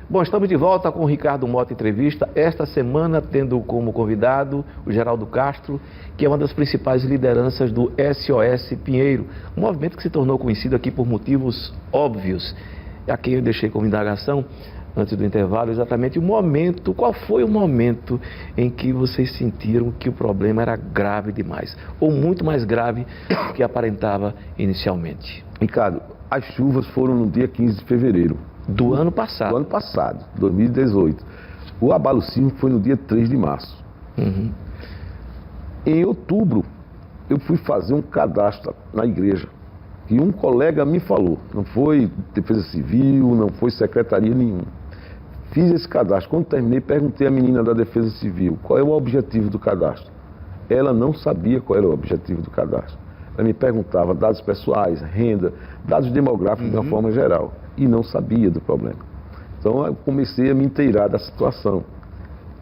Bom, estamos de volta com o Ricardo Mota Entrevista, esta semana tendo como convidado o Geraldo Castro, que é uma das principais lideranças do SOS Pinheiro, um movimento que se tornou conhecido aqui por motivos óbvios. A quem eu deixei como indagação, antes do intervalo, exatamente o momento, qual foi o momento em que vocês sentiram que o problema era grave demais, ou muito mais grave do que aparentava inicialmente? Ricardo, as chuvas foram no dia 15 de fevereiro. Do ano passado. Do ano passado, 2018. O abalo sísmico foi no dia 3 de março. Uhum. Em outubro, eu fui fazer um cadastro na igreja. E um colega me falou, não foi Defesa Civil, não foi secretaria nenhuma. Fiz esse cadastro. Quando terminei, perguntei à menina da Defesa Civil qual é o objetivo do cadastro. Ela não sabia qual era o objetivo do cadastro. Ela me perguntava dados pessoais, renda, dados demográficos de uma forma geral. E não sabia do problema. Então eu comecei a me inteirar da situação.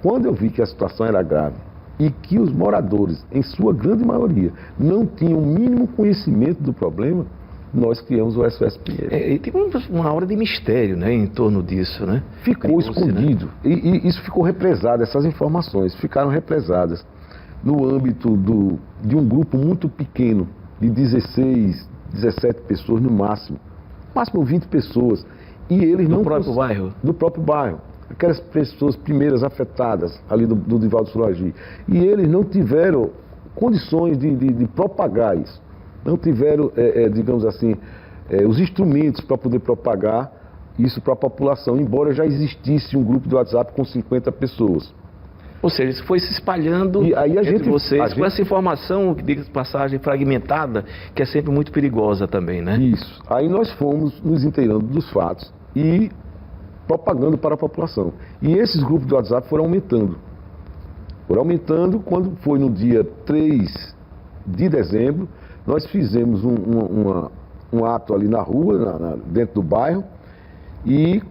Quando eu vi que a situação era grave e que os moradores, em sua grande maioria, não tinham o mínimo conhecimento do problema, nós criamos o SOS Pinheiro. E tem uma aura de mistério, né, em torno disso, né? Ficou escondido. Né? E isso ficou represado, essas informações ficaram represadas no âmbito de um grupo muito pequeno, de 16, 17 pessoas no máximo 20 pessoas. E eles não... Do próprio bairro? Do próprio bairro. Aquelas pessoas primeiras afetadas ali do Divaldo Suragi. E eles não tiveram condições de propagar isso. Não tiveram, digamos assim, os instrumentos para poder propagar isso para a população, embora já existisse um grupo de WhatsApp com 50 pessoas. Ou seja, isso foi se espalhando e aí entre vocês com essa informação, de passagem, fragmentada, que é sempre muito perigosa também, né? Isso. Aí nós fomos nos inteirando dos fatos e propagando para a população. E esses grupos de WhatsApp foram aumentando. Foram aumentando quando foi no dia 3 de dezembro, nós fizemos um ato ali na rua, dentro do bairro, e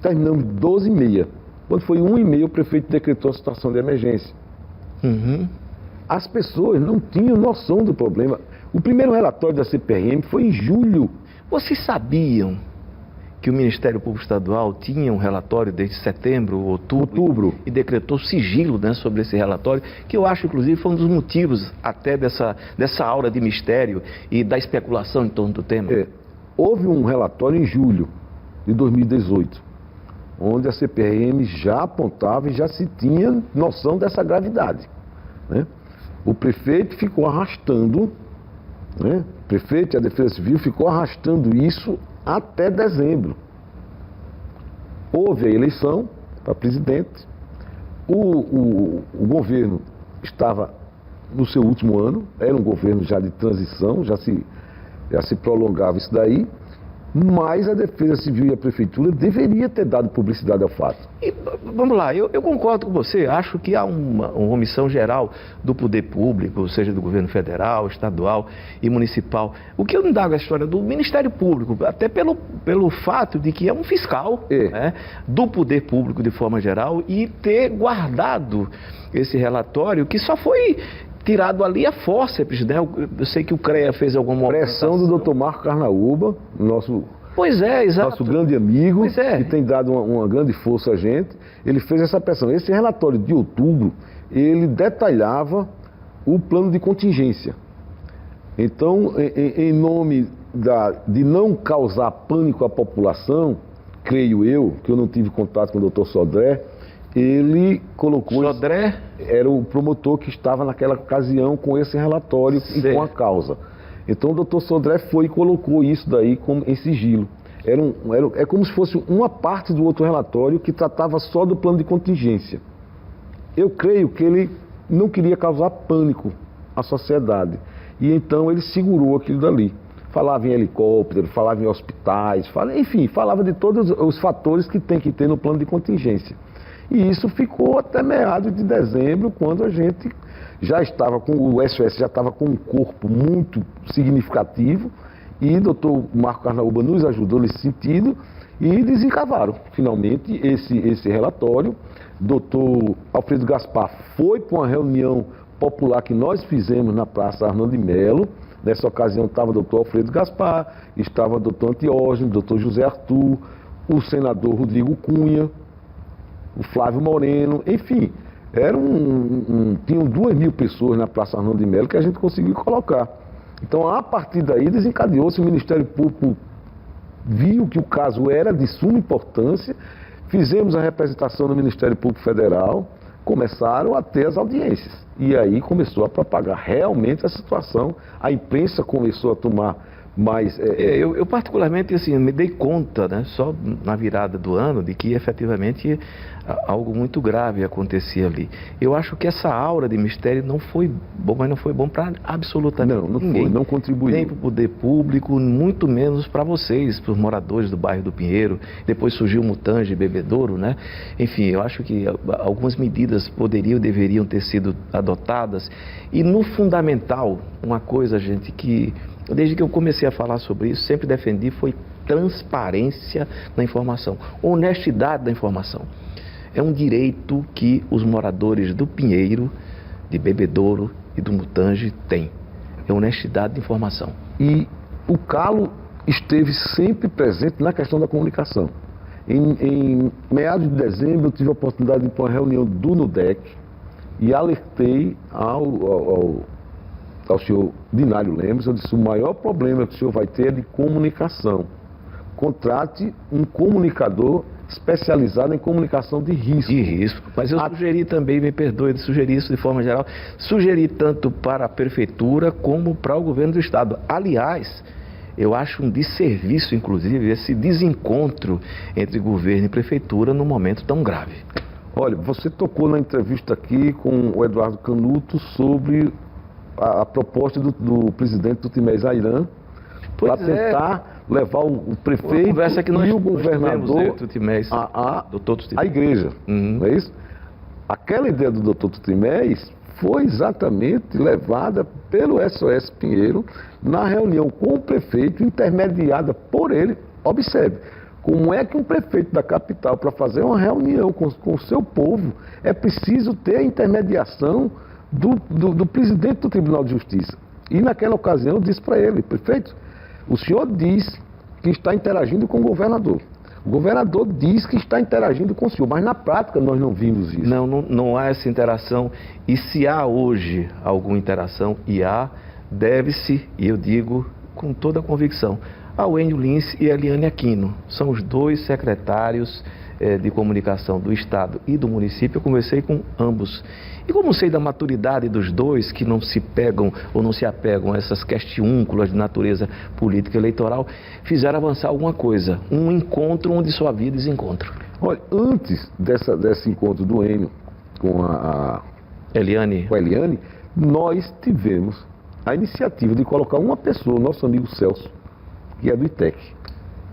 terminamos 12h30. Quando foi 1h30, o prefeito decretou a situação de emergência. Uhum. As pessoas não tinham noção do problema. O primeiro relatório da CPRM foi em julho. Vocês sabiam que o Ministério Público Estadual tinha um relatório desde setembro, outubro. E decretou sigilo, né, sobre esse relatório, que eu acho, inclusive, foi um dos motivos até dessa aura de mistério e da especulação em torno do tema? Houve um relatório em julho de 2018. Onde a CPRM já apontava e já se tinha noção dessa gravidade. Né? O prefeito ficou arrastando, né? O prefeito e a Defesa Civil ficou arrastando isso até dezembro. Houve a eleição para presidente, o governo estava no seu último ano, era um governo já de transição, já se prolongava isso daí, mas a Defesa Civil e a Prefeitura deveria ter dado publicidade ao fato. E, vamos lá, eu concordo com você, acho que há uma omissão geral do poder público, seja do governo federal, estadual e municipal. O que eu não indago a história do Ministério Público, até pelo fato de que é um fiscal né, do poder público de forma geral, e ter guardado esse relatório que só foi tirado ali a fórceps, né? Eu sei que o CREA fez alguma pressão do Dr. Marco Carnaúba, nosso grande amigo, que tem dado uma grande força a gente. Ele fez essa pressão. Esse relatório de outubro, ele detalhava o plano de contingência. Então, em nome de não causar pânico à população, creio eu, que eu não tive contato com o Dr. Sodré, ele colocou... Sodré? Era o promotor que estava naquela ocasião com esse relatório e com a causa. Então o doutor Sodré foi e colocou isso daí em sigilo. É como se fosse uma parte do outro relatório que tratava só do plano de contingência. Eu creio que ele não queria causar pânico à sociedade. E então ele segurou aquilo dali. Falava em helicóptero, falava em hospitais, falava de todos os fatores que tem que ter no plano de contingência. E isso ficou até meados de dezembro, quando a gente já estava o SOS já estava com um corpo muito significativo, e o doutor Marco Carnaúba nos ajudou nesse sentido, e desencavaram finalmente esse relatório. Doutor Alfredo Gaspar foi para uma reunião popular que nós fizemos na Praça Arnaldo de Melo. Nessa ocasião estava o doutor Alfredo Gaspar, estava o doutor Antiógenes, o doutor José Arthur, o senador Rodrigo Cunha, o Flávio Moreno, enfim, tinham 2.000 pessoas na Praça Arnaldo de Melo que a gente conseguiu colocar. Então, a partir daí, desencadeou-se, o Ministério Público viu que o caso era de suma importância, fizemos a representação no Ministério Público Federal, começaram a ter as audiências. E aí começou a propagar realmente a situação, a imprensa começou a tomar mais... Eu particularmente, assim, me dei conta, né, só na virada do ano, de que efetivamente algo muito grave acontecia ali. Eu acho que essa aura de mistério não foi bom, mas não foi bom para absolutamente ninguém. Foi, não contribuiu. Nem para o poder público, muito menos para vocês, para os moradores do bairro do Pinheiro. Depois surgiu o Mutange, Bebedouro, né? Enfim, eu acho que algumas medidas deveriam ter sido adotadas. E no fundamental, uma coisa, gente, que desde que eu comecei a falar sobre isso, sempre defendi, foi transparência da informação, honestidade da informação. É um direito que os moradores do Pinheiro, de Bebedouro e do Mutange têm. É honestidade de informação. E o calo esteve sempre presente na questão da comunicação. Em meados de dezembro, eu tive a oportunidade de ir para uma reunião do NUDEC e alertei ao senhor Dinário Lemos. Eu disse: o maior problema que o senhor vai ter é de comunicação. Contrate um comunicador especializado em comunicação de risco. De risco. Mas eu sugeri também, me perdoe de sugerir isso de forma geral, sugeri tanto para a Prefeitura como para o Governo do Estado. Aliás, eu acho um desserviço, inclusive, esse desencontro entre governo e Prefeitura num momento tão grave. Olha, você tocou na entrevista aqui com o Eduardo Canuto sobre a proposta do presidente do Timés Airã para tentar levar o prefeito e o governador à igreja. Não é isso? Aquela ideia do doutor Tutimés foi exatamente levada pelo SOS Pinheiro na reunião com o prefeito, intermediada por ele. Observe, como é que um prefeito da capital, para fazer uma reunião com o seu povo, é preciso ter a intermediação do presidente do Tribunal de Justiça. E naquela ocasião eu disse para ele: prefeito, o senhor diz que está interagindo com o governador. O governador diz que está interagindo com o senhor, mas na prática nós não vimos isso. Não há essa interação. E se há hoje alguma interação, e há, deve-se, e eu digo com toda a convicção, ao Enio Lins e a Eliane Aquino. São os dois secretários de comunicação do Estado e do município. Eu conversei com ambos. E como sei da maturidade dos dois, que não se pegam ou não se apegam a essas questiúnculas de natureza política eleitoral, fizeram avançar alguma coisa. Um encontro onde só havia desencontro. Olha, antes desse encontro do Enio com a Eliane, nós tivemos a iniciativa de colocar uma pessoa, nosso amigo Celso, que é do ITEC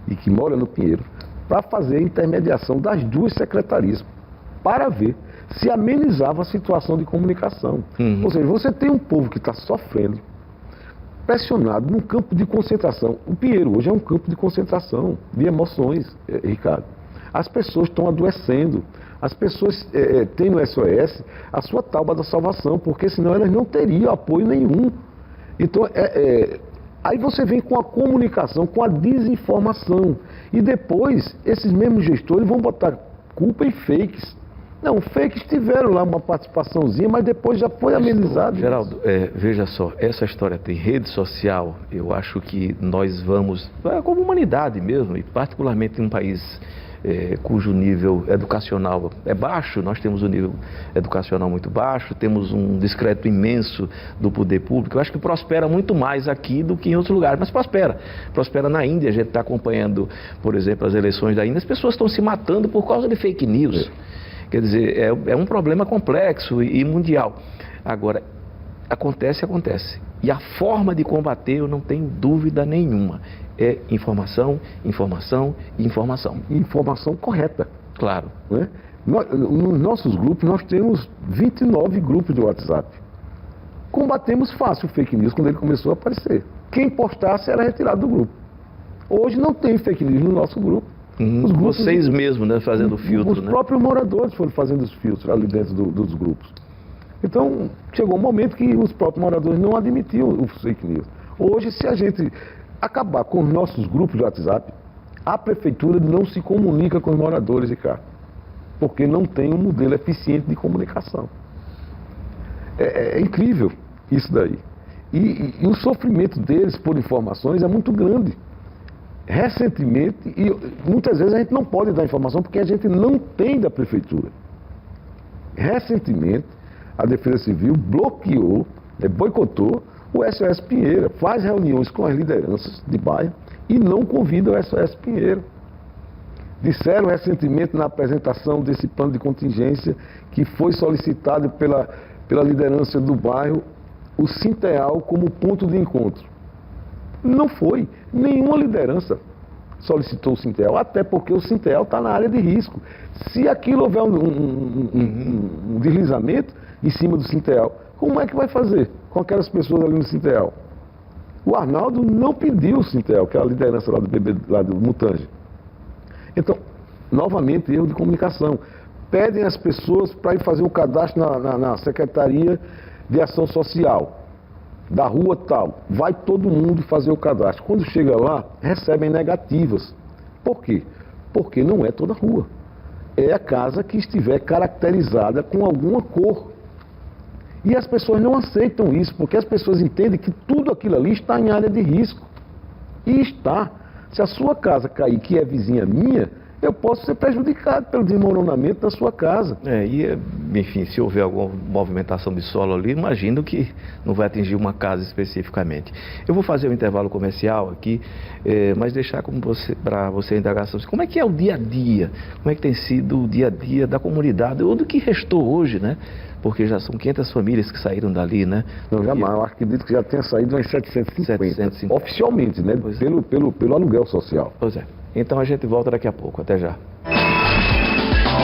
e que mora no Pinheiro, para fazer a intermediação das duas secretarias, para ver se amenizava a situação de comunicação. Ou seja, você tem um povo que está sofrendo, pressionado num campo de concentração. O Pinheiro hoje é um campo de concentração, de emoções, Ricardo. As pessoas estão adoecendo, as pessoas têm no SOS a sua tábua da salvação, porque senão elas não teriam apoio nenhum. Então, aí você vem com a comunicação, com a desinformação. E depois, esses mesmos gestores vão botar culpa em fakes. Não, fakes tiveram lá uma participaçãozinha, mas depois já foi amenizado. Geraldo, veja só, essa história tem rede social. Eu acho que nós vamos, como humanidade mesmo, e particularmente em um país cujo nível educacional é baixo, nós temos um nível educacional muito baixo, temos um descrédito imenso do poder público. Eu acho que prospera muito mais aqui do que em outros lugares, mas prospera. Prospera na Índia, a gente está acompanhando, por exemplo, as eleições da Índia, as pessoas estão se matando por causa de fake news. Quer dizer, é um problema complexo e mundial. Agora, acontece. E a forma de combater, eu não tenho dúvida nenhuma, é informação, informação e informação. Informação correta. Claro. Né? Nos nossos grupos, nós temos 29 grupos de WhatsApp. Combatemos fácil o fake news quando ele começou a aparecer. Quem postasse era retirado do grupo. Hoje não tem fake news no nosso grupo. Os grupos, vocês mesmos, né, fazendo filtro, os próprios moradores foram fazendo os filtros ali dentro dos grupos. Então, chegou um momento que os próprios moradores não admitiam o fake news. Hoje, se a gente acabar com os nossos grupos de WhatsApp, A prefeitura não se comunica com os moradores, Ricardo, porque não tem um modelo eficiente de comunicação. É incrível isso daí. E o sofrimento deles por informações é muito grande. Recentemente, e muitas vezes a gente não pode dar informação porque a gente não tem da prefeitura. Recentemente, a Defesa Civil bloqueou, boicotou o SOS Pinheiro, faz reuniões com as lideranças de bairro e não convida o SOS Pinheiro. Disseram recentemente na apresentação desse plano de contingência que foi solicitado pela liderança do bairro o Sinteal como ponto de encontro. Não foi. Nenhuma liderança solicitou o Sinteal, até porque o Sinteal está na área de risco. Se aquilo houver um deslizamento em cima do Sinteal, como é que vai fazer com aquelas pessoas ali no Sinteal? O Arnaldo não pediu o Sinteal, que é a liderança lá do BB, lá do Mutange. Então, novamente, erro de comunicação. Pedem as pessoas para ir fazer o cadastro na Secretaria de Ação Social, da rua tal. Vai todo mundo fazer o cadastro. Quando chega lá, recebem negativas. Por quê? Porque não é toda rua. É a casa que estiver caracterizada com alguma cor. E as pessoas não aceitam isso, porque as pessoas entendem que tudo aquilo ali está em área de risco. E está. Se a sua casa cair, que é vizinha minha, eu posso ser prejudicado pelo desmoronamento da sua casa. Enfim, se houver alguma movimentação de solo ali, imagino que não vai atingir uma casa especificamente. Eu vou fazer um intervalo comercial aqui, mas deixar para você a indagação. Como é que é o dia a dia? Como é que tem sido o dia a dia da comunidade, ou do que restou hoje, né? Porque já são 500 famílias que saíram dali, né? Não, jamais. Eu acredito que já tenha saído umas 750. Oficialmente, né? Pelo aluguel social. Pois é. Então a gente volta daqui a pouco. Até já.